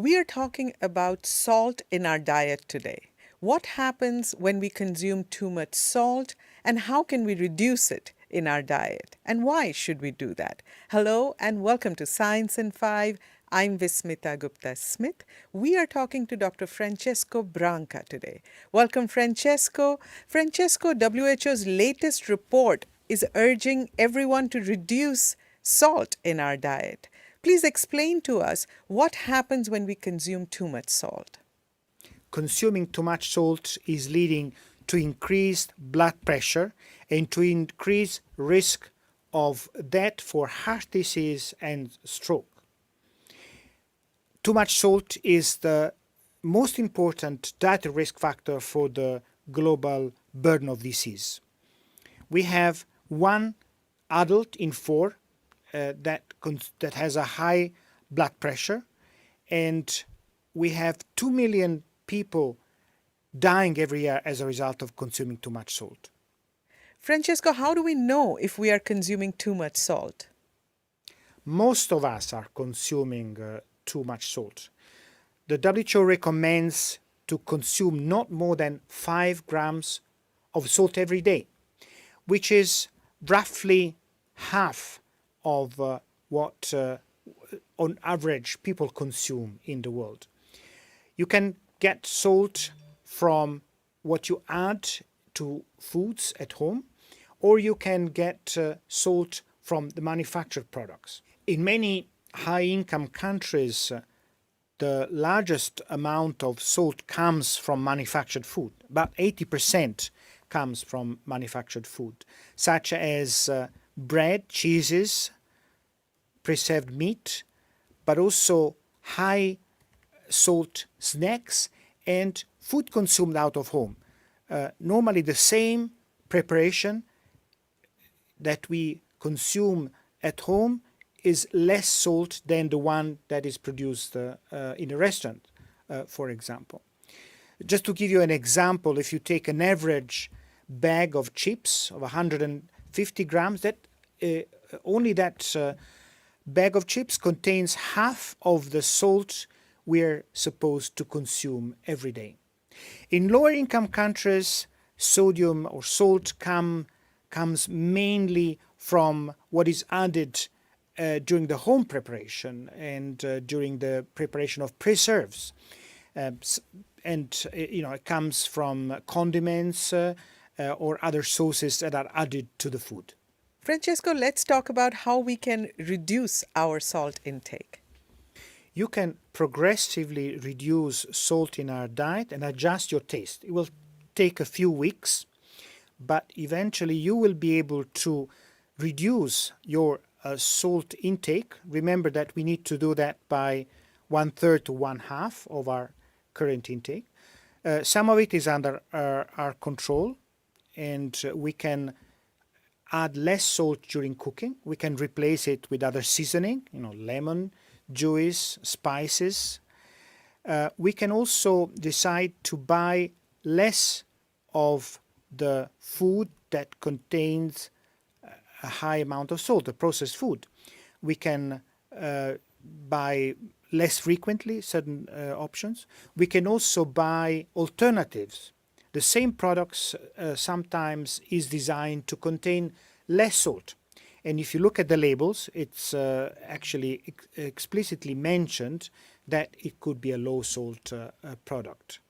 We are talking about salt in our diet today. What happens when we consume too much salt, and how can we reduce it in our diet? And why should we do that? Hello and welcome to Science in 5. I'm Vismita Gupta-Smith. We are talking to Dr. Francesco Branca today. Welcome, Francesco. Francesco, WHO's latest report is urging everyone to reduce salt in our diet. Please explain to us what happens when we consume too much salt. Consuming too much salt is leading to increased blood pressure and to increased risk of death for heart disease and stroke. Too much salt is the most important dietary risk factor for the global burden of disease. We have 1 adult in 4 that has a high blood pressure, and we have 2 million people dying every year as a result of consuming too much salt. Francesco, how do we know if we are consuming too much salt? Most of us are consuming too much salt. The WHO recommends to consume not more than 5 grams of salt every day, which is roughly half of what on average people consume in the world. You can get salt from what you add to foods at home, or you can get salt from the manufactured products. In many high-income countries, the largest amount of salt comes from manufactured food. About 80% comes from manufactured food, such as bread, cheeses, preserved meat, but also high salt snacks and food consumed out of home. Normally the same preparation that we consume at home is less salt than the one that is produced in a restaurant, for example. Just to give you an example, if you take an average bag of chips of 150 grams, that only that bag of chips contains half of the salt we're supposed to consume every day. In lower income countries, sodium or salt comes mainly from what is added during the home preparation and during the preparation of preserves. It comes from condiments or other sauces that are added to the food. Francesco, let's talk about how we can reduce our salt intake. You can progressively reduce salt in our diet and adjust your taste. It will take a few weeks, but eventually you will be able to reduce your salt intake. Remember that we need to do that by 1/3 to 1/2 of our current intake. Some of it is under our control, and we can add less salt during cooking. We can replace it with other seasoning, lemon juice, spices. We can also decide to buy less of the food that contains a high amount of salt, the processed food. We can buy less frequently certain options. We can also buy alternatives. The same products sometimes is designed to contain less salt. And if you look at the labels, it's actually explicitly mentioned that it could be a low salt product.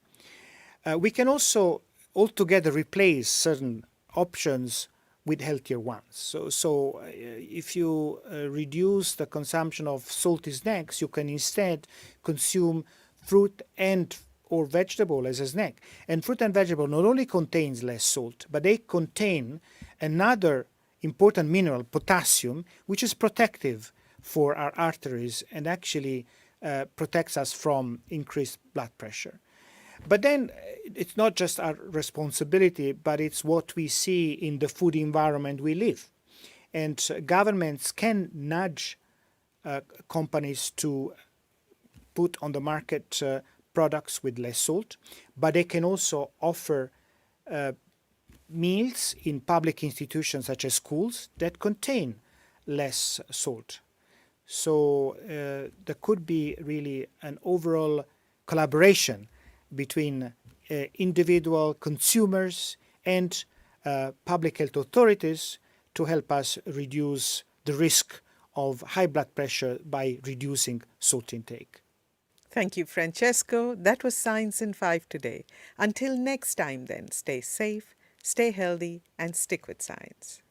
We can also altogether replace certain options with healthier ones. So if you reduce the consumption of salty snacks, you can instead consume fruit and or vegetable as a snack. And fruit and vegetable not only contains less salt, but they contain another important mineral, potassium, which is protective for our arteries and actually protects us from increased blood pressure. But then it's not just our responsibility, but it's what we see in the food environment we live. And governments can nudge companies to put on the market products with less salt, but they can also offer meals in public institutions such as schools that contain less salt. So there could be really an overall collaboration between individual consumers and public health authorities to help us reduce the risk of high blood pressure by reducing salt intake. Thank you, Francesco. That was Science in 5 today. Until next time then, stay safe, stay healthy, and stick with science.